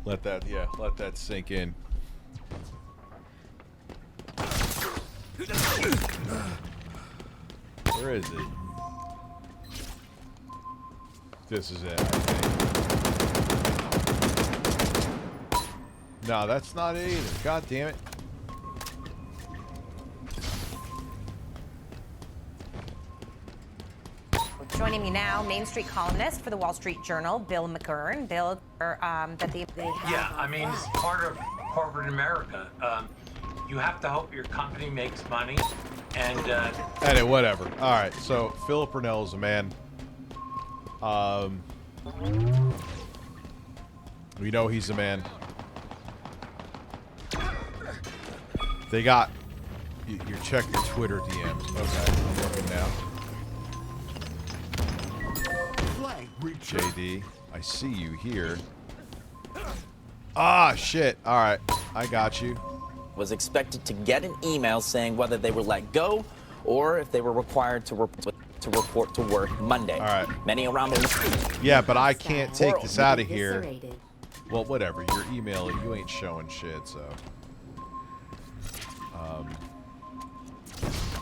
Let that sink in. Where is it? This is it, I think. No, that's not it either. God damn it. Joining me now, Main Street columnist for the Wall Street Journal, Bill McGurn. Bill, Yeah, I mean, it's part of corporate America. You have to hope your company makes money, and Anyway, whatever. All right, so Philip Burnell is a man. We know he's a man. They got you check your Twitter DMs. Okay, I'm looking now. JD, I see you here. Ah, shit. All right, I got you. Was expected to get an email saying whether they were let go or if they were required to report to work Monday. All right. Many around the Yeah, but I can't take this out of here. Well, whatever. Your email, you ain't showing shit, so.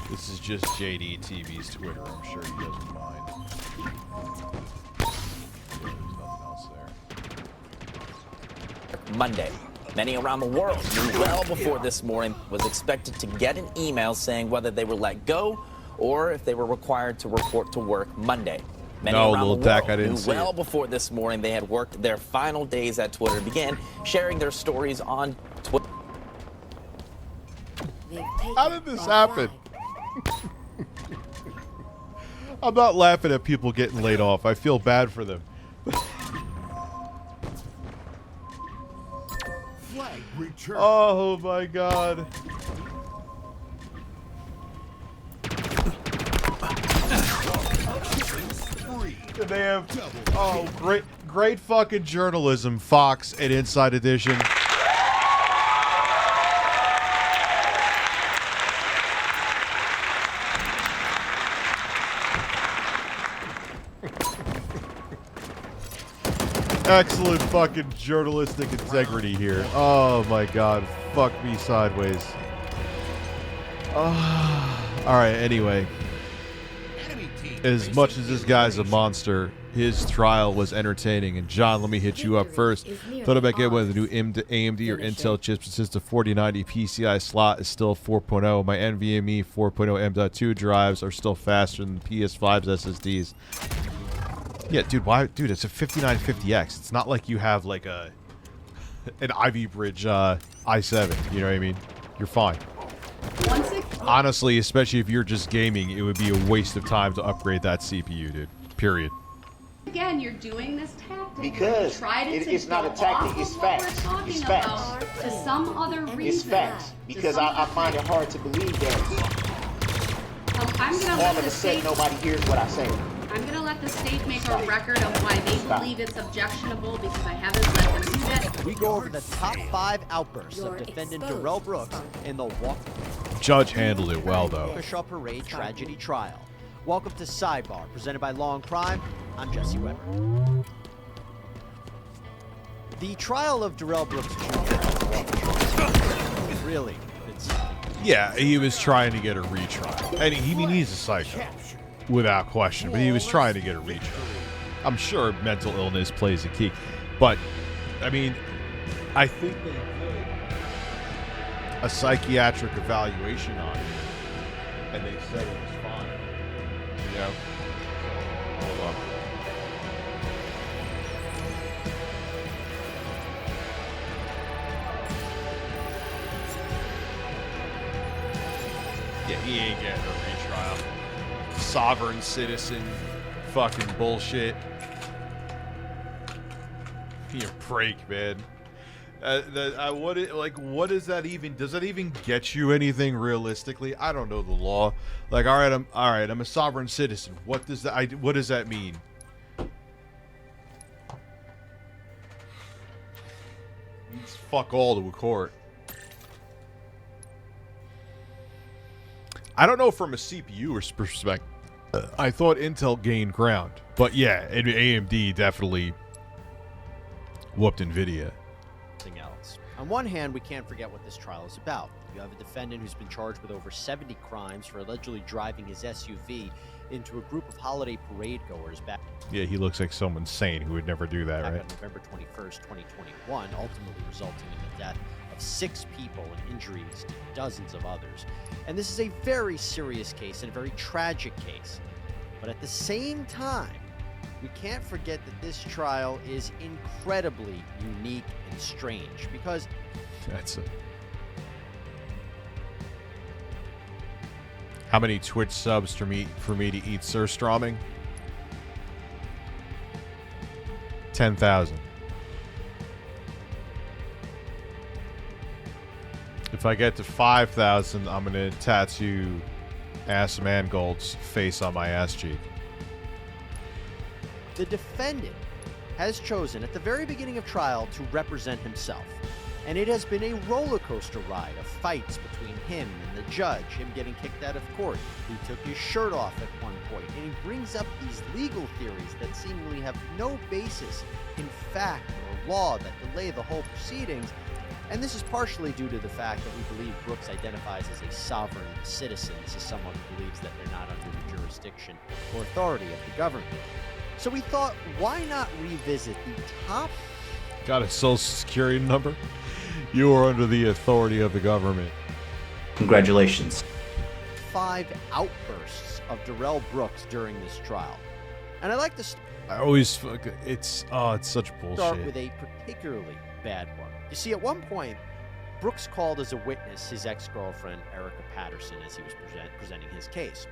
This is just JD TV's Twitter. I'm sure he doesn't mind. There's nothing else there. Monday. Many around the world knew well before this morning was expected to get an email saying whether they were let go or if they were required to report to work Monday. Many No, around Lil the Dak, world I didn't knew see well it. before this morning they had worked their final days at Twitter and began sharing their stories on Twitter. How did this happen? I'm not laughing at people getting laid off. I feel bad for them. Flag return. Oh my god. Did they have great fucking journalism, Fox and Inside Edition. Excellent fucking journalistic integrity here. Oh my god. Fuck me sideways. Alright, anyway. As much as this guy's a monster, his trial was entertaining. And John, let me hit you up first. Thought about getting one of the new AMD or Intel chips since the 4090 PCI slot is still 4.0. My NVMe 4.0 M.2 drives are still faster than PS5's SSDs. Yeah, dude, why? Dude, it's a 5950X. It's not like you have like an Ivy Bridge i7. You know what I mean? You're fine. Honestly, especially if you're just gaming, it would be a waste of time to upgrade that CPU, dude. Period. Again, you're doing this tactic. Because it's not a tactic, it's facts. It's facts. To some other reason. It's facts. Because I find it hard to believe that I'm gonna all of a sudden nobody hears what I say. I'm going to let the state make a record of why they believe it's objectionable because I haven't let them do that. We go over the top 5 outbursts of defendant Darrell Brooks in the Judge handled it well, though. Waukesha Parade tragedy trial. Welcome to Sidebar, presented by Law and Crime. I'm Jesse Weber. The trial of Darrell Brooks Jr. really, it's... Yeah, he was trying to get a retrial. And he's a psycho. Without question, but he was trying to get a retrial. I'm sure mental illness plays a key, but I mean, I think they did a psychiatric evaluation on him, and they said it was fine. You know? Hold on. Yeah, he ain't getting a retrial. Sovereign citizen fucking bullshit. You break, man. What is that even? Does that even get you anything realistically? I don't know the law. Like, all right, I'm a sovereign citizen. What does that mean? It's fuck all to a court. I don't know from a CPU perspective. I thought Intel gained ground, but yeah, AMD definitely whooped Nvidia. something else. On one hand, we can't forget what this trial is about. You have a defendant who's been charged with over 70 crimes for allegedly driving his SUV into a group of holiday parade goers back. Yeah, he looks like someone sane who would never do that, back right? on November 21st, 2021, ultimately resulting in the death of 6 people and injuries to dozens of others. And this is a very serious case and a very tragic case. But at the same time, we can't forget that this trial is incredibly unique and strange because That's it. How many Twitch subs for me to eat surströmming? 10,000. If I get to 5,000, I'm gonna tattoo Ass Mangold's face on my ass cheek. the defendant has chosen at the very beginning of trial to represent himself. And it has been a roller coaster ride of fights between him and the judge, him getting kicked out of court. He took his shirt off at one point, and he brings up these legal theories that seemingly have no basis in fact or law that delay the whole proceedings. And this is partially due to the fact that we believe Brooks identifies as a sovereign citizen. This is someone who believes that they're not under the jurisdiction or authority of the government. So we thought, why not revisit the top... Got a social security number? You are under the authority of the government. Congratulations. 5 outbursts of Darrell Brooks during this trial. And I like to I always it's such bullshit. start with a particularly bad one. You see, at one point, Brooks called as a witness his ex-girlfriend, Erica Patterson, as he was presenting his case.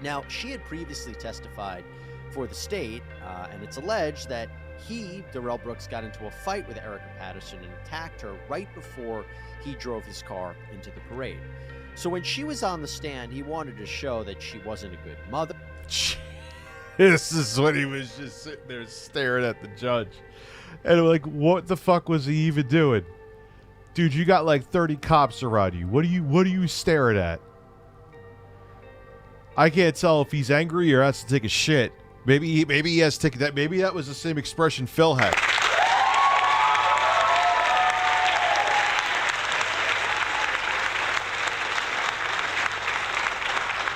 Now, she had previously testified for the state, and it's alleged that he, Darrell Brooks, got into a fight with Erica Patterson and attacked her right before he drove his car into the parade. So when she was on the stand, he wanted to show that she wasn't a good mother. This is when he was just sitting there staring at the judge. And like, what the fuck was he even doing? Dude, you got like 30 cops around you. What are you staring at? I can't tell if he's angry or has to take a shit. Maybe he has to take that. Maybe that was the same expression Phil had.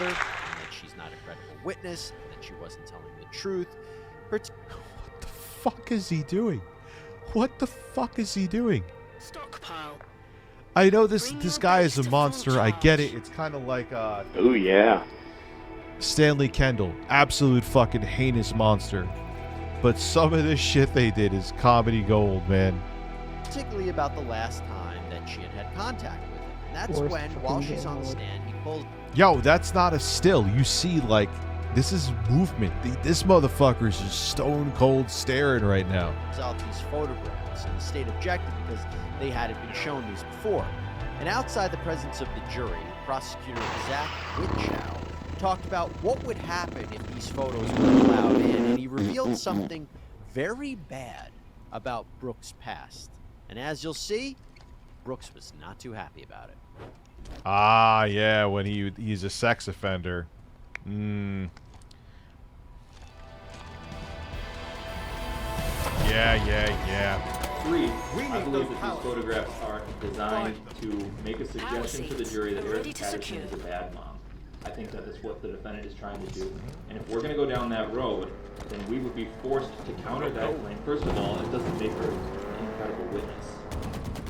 And that she's not a credible witness, and that she wasn't telling the truth. What the fuck is he doing? What the fuck is he doing? Stockpile. I know this guy is a monster. I get it. It's kind of like Oh yeah. Stanley Kendall, absolute fucking heinous monster. But some of this shit they did is comedy gold, man. Particularly about the last time that she had had contact with him. And that's when, while she's on the stand, he pulls Yo, that's not a still. You see, like, this is movement. This motherfucker's just stone cold staring right now. out these photographs, and the state objected because they hadn't been shown these before. And outside the presence of the jury, prosecutor Zach Witchow talked about what would happen if these photos were allowed in, and he revealed something very bad about Brooks' past. And as you'll see, Brooks was not too happy about it. Ah, yeah, when he's a sex offender. Yeah. Three, I believe that these photographs are designed to make a suggestion to the jury that Erica Patterson is a bad mom. I think that is what the defendant is trying to do. And if we're going to go down that road, then we would be forced to counter that claim. First of all, it doesn't make her an incredible witness.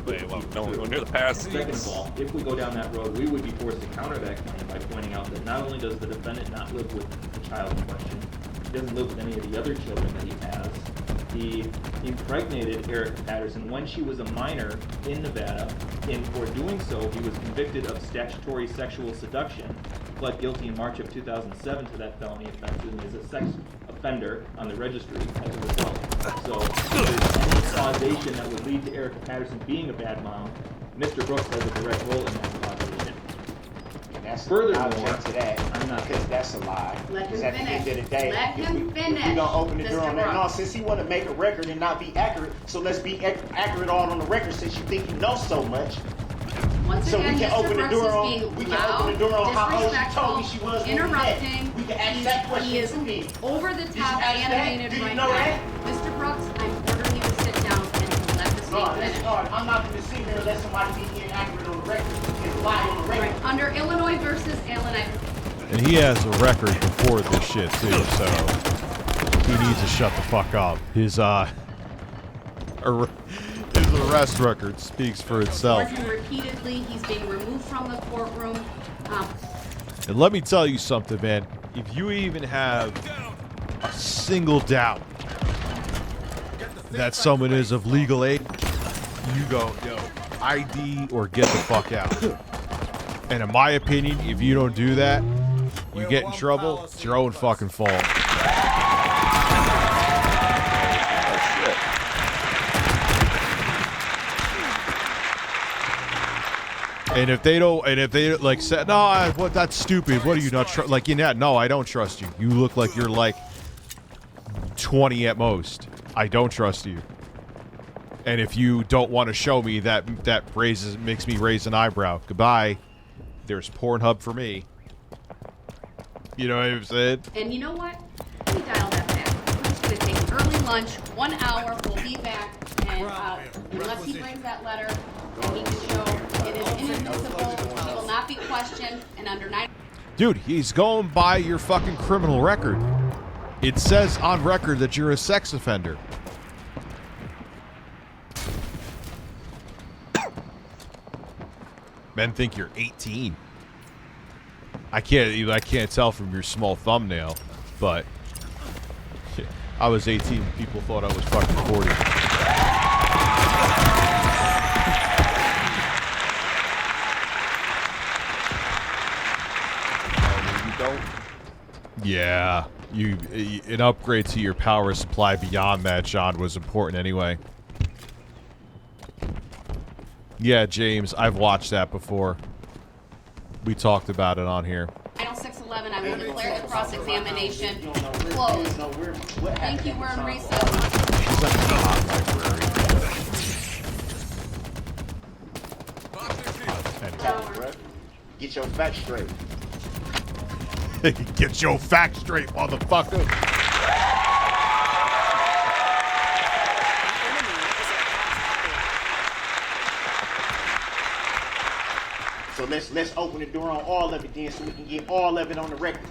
They won't know near the past. Second of all, if we go down that road, we would be forced to counter that claim by pointing out that not only does the defendant not live with the child in question, he doesn't live with any of the other children that he has. He impregnated Erica Patterson when she was a minor in Nevada, and for doing so, he was convicted of statutory sexual seduction, pled guilty in March of 2007 to that felony offense, and is a sex offender on the registry as a result. So, if there's any causation that would lead to Erica Patterson being a bad mom, Mr. Brooks has a direct role in that causation. That's Furthermore, I'll object to that. I'm not- because that's a lie. Let him Because at the end of the day, Let if him we finish, don't open the door Mr. on that. No, Brooks. since he want to make a record and not be accurate, so let's be accurate all on the record since you think you know so much. Once So again, we can Mr. open the Brooks door is on. being We can loud, open the door on how old she told me she was when we met. interrupting. We can ask that question He is to me. over the Did you top ask that? animated Did you right know now. that? Mr. Brooks, I'm ordering you to sit down and let the state finish. No, charge. I'm not going to sit here and let somebody be inaccurate on the record and lie on the record. Right. Under Illinois versus Allen, And he has a record before this shit too, so he needs to shut the fuck up. His arrest record speaks for itself. Repeatedly, he's being removed from the courtroom. And let me tell you something, man. If you even have a single doubt that someone is of legal age, you go, yo, ID or get the fuck out. And in my opinion, if you don't do that, you get in trouble, it's your own fucking fault. And if they like say, no, what, that's stupid. What are you not like? You know, no, I don't trust you. You look like you're like 20 at most. I don't trust you. And if you don't want to show me that makes me raise an eyebrow. Goodbye. There's Pornhub for me. You know what I'm saying? And you know what? Let me dial that back. We're just going to take an early lunch, 1 hour. We'll be back. And unless he brings that letter, and he can show it is inadmissible, he will not be questioned, and under 9... Dude, he's going by your fucking criminal record. It says on record that you're a sex offender. Men think you're 18. I can't tell from your small thumbnail, but I was 18. People thought I was fucking 40. Yeah, an upgrade to your power supply beyond that, John, was important anyway. Yeah, James, I've watched that before. We talked about it on here. Final 611, I will declare the cross-examination closed. Thank you, we're in recess. She's at the hot library. Get your facts straight. Get your facts straight, motherfucker. So let's open the door on all of it then, so we can get all of it on the record.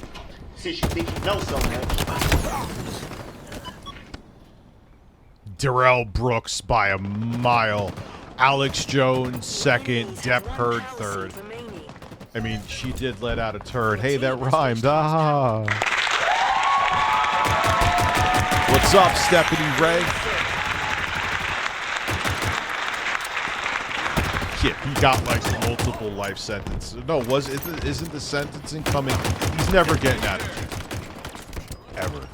Since you think you know so much. Darrell Brooks by a mile. Alex Jones second. Depp Heard third. I mean, she did let out a turd. Hey, that rhymed. Ah. What's up, Stephanie Ray? Yeah, he got like multiple life sentences. No, isn't the sentencing coming? He's never getting out of it. Ever.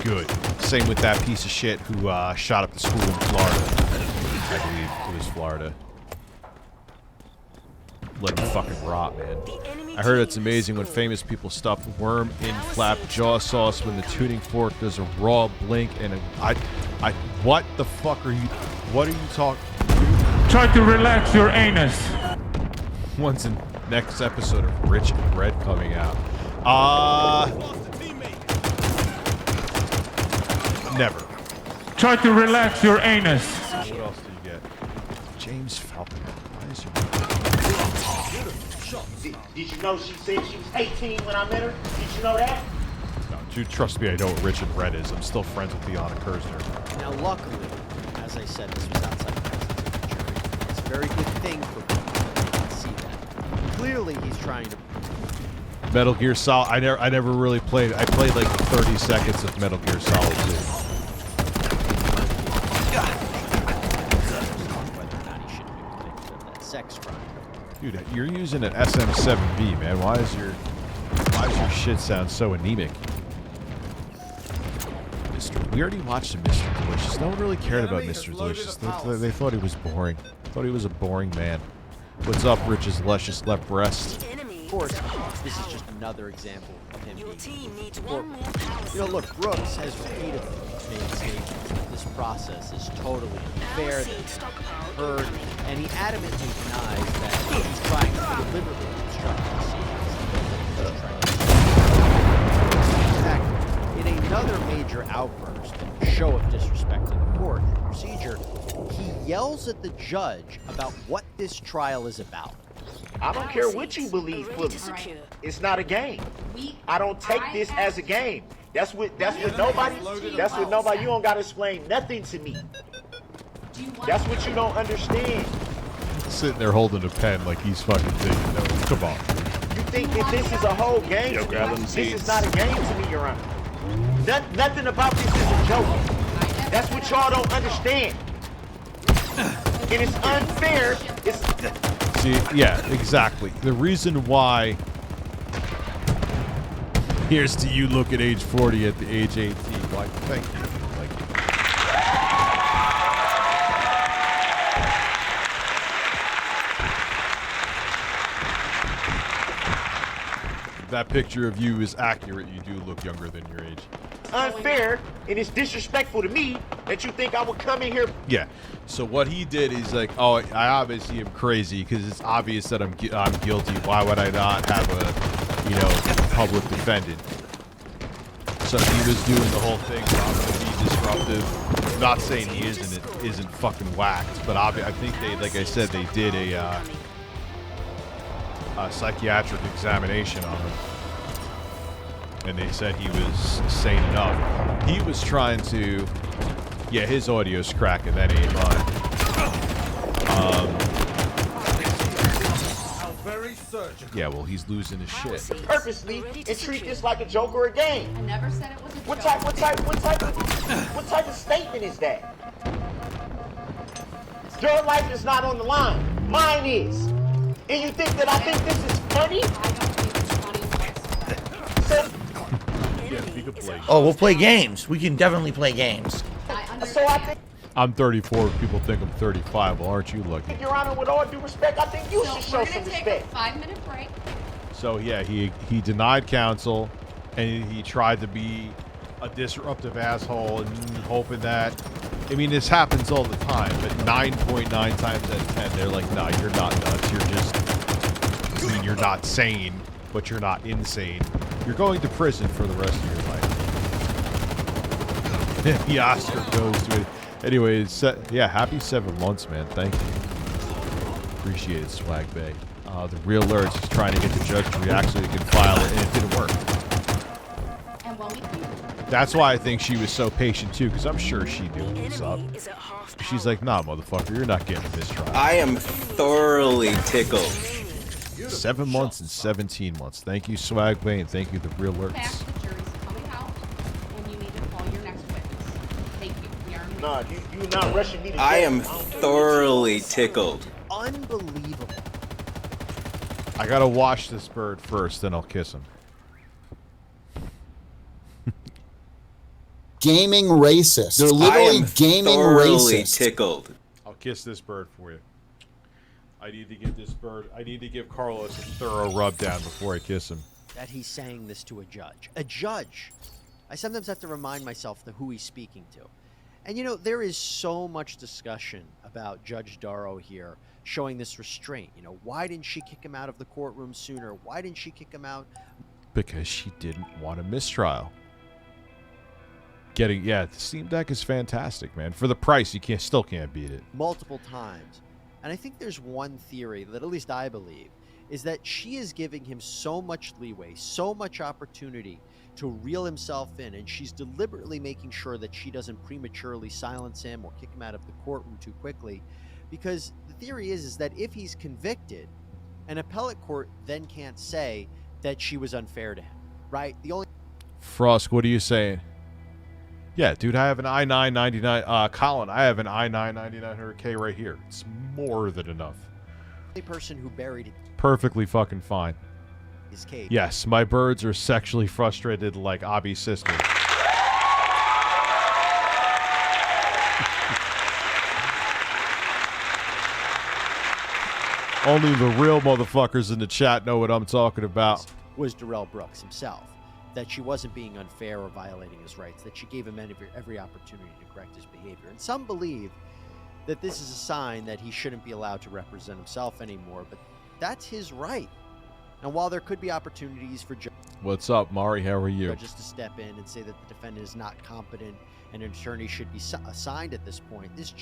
Good. Same with that piece of shit who shot up the school in Florida. I believe it was Florida. Let him fucking rot, man. I heard it's amazing when famous people stuff worm in flap jaw sauce when the tuning fork does a raw blink and what the fuck are you? What are you talking? Try to relax your anus. When's the next episode of Rich and Red coming out? Never. Try to relax your anus. What else do you get? James Falcon. Why is your... Did you know she said she was 18 when I met her? Did you know that? No, dude, trust me, I know what Rich and Red is. I'm still friends with Deanna Kersner. Now, luckily, as I said, this was outside the presence of the jury. It's a very good thing for people to not see that. Clearly, he's trying to... Metal Gear Solid. I never really played. I played like 30 seconds of Metal Gear Solid 2. whether or not he should be convicted of that sex crime. Dude, you're using an SM7B, man. Why does your shit sound so anemic? We already watched Mr. Delicious. No one really cared about Mr. Delicious. They thought he was boring. Thought he was a boring man. What's up, Rich's luscious left breast? Of course, this is just another example of him being you know, look, Brooks has repeatedly made statements that this process is totally unfair, that he's heard, and he adamantly denies that he's trying to deliberately obstruct proceedings. In fact, in another major outburst, show of disrespect to the court and procedure, he yells at the judge about what this trial is about. I don't care what you believe, Fully. It's not a game. I don't take this as a game. That's what nobody. You don't gotta explain nothing to me. That's what you don't understand. Sitting there holding a pen like he's fucking taking notes. Come on. You think that this is a whole game? Yo, grab them This seats. is not a game to me, Your Honor. Nothing about this is a joke. That's what y'all don't understand. It is unfair. See, yeah, exactly. The reason why here's to you look at age 40 at the age 18. Like, thank you. That picture of you is accurate. You do look younger than your age. Unfair, and it's disrespectful to me that you think I would come in here. Yeah. So what he did is like, oh, I obviously am crazy because it's obvious that I'm guilty. Why would I not have a, public defendant? So he was doing the whole thing. I'm going to be disruptive. I'm not saying he isn't fucking whacked, but I think they, like I said, they did a psychiatric examination on him. And they said he was sane enough. He was trying to... Yeah, his audio's cracking. That ain't mine. Yeah, well, he's losing his shit. Purposely and treat this like a joke or a game. I never said it was a What joke. type of statement is that? Your life is not on the line. Mine is. And you think that I think this is funny? I don't think it's funny. Yeah, we could play. Oh, we'll play games. We can definitely play games. So I think, I'm 34. People think I'm 35. Well, aren't you lucky? Your Honor, with all due respect, I think you So should show we're some gonna take respect. a 5-minute break. So yeah, he denied counsel, and he tried to be a disruptive asshole and hoping that. I mean, this happens all the time, but 9.9 times out of 10, they're like, "Nah, you're not nuts. You're just. I mean, you're not sane, but you're not insane. You're going to prison for the rest of your life." The Oscar goes to it. Anyway, yeah, happy 7 months, man. Thank you. Appreciate it, Swag Bay. The real Lurch is trying to get the judge to react so he can file it, and it didn't work. And when we That's why I think she was so patient, too, because I'm sure she knew what's up. She's like, nah, motherfucker, you're not getting this trial. I am thoroughly tickled. 7 months and 17 months. Thank you, Swag Bay, and thank you, the real Lurch. back, the jury's coming out, and you need to call your next witness. Thank you. We are in Nah, you not rushing me to I jail. am thoroughly tickled. Unbelievable. I gotta wash this bird first, then I'll kiss him. Gaming racist. They're literally gaming thoroughly racist. tickled. I'll kiss this bird for you. I need to give Carlos a thorough rub down before I kiss him. That he's saying this to a judge. A judge. I sometimes have to remind myself who he's speaking to. And there is so much discussion about Judge Darrow here showing this restraint. Why didn't she kick him out of the courtroom sooner? Why didn't she kick him out? Because she didn't want a mistrial. The Steam Deck is fantastic, man. For the price, you still can't beat it. Multiple times. And I think there's one theory that at least I believe is that she is giving him so much leeway, so much opportunity to reel himself in, and she's deliberately making sure that she doesn't prematurely silence him or kick him out of the courtroom too quickly, because the theory is that if he's convicted, an appellate court then can't say that she was unfair to him, right? The only Frost, what are you saying? Yeah, dude, I have an i9-99. Colin, I have an i9-9900K right here. It's more than enough. only person who buried Perfectly fucking fine. his case. Yes, my birds are sexually frustrated like Abby's sister. Only the real motherfuckers in the chat know what I'm talking about. Was Darrell Brooks himself. That she wasn't being unfair or violating his rights, that she gave him every opportunity to correct his behavior. And some believe that this is a sign that he shouldn't be allowed to represent himself anymore, but that's his right. And while there could be opportunities for What's up, Mari? How are you? judges to step in and say that the defendant is not competent and an attorney should be assigned at this point, this judge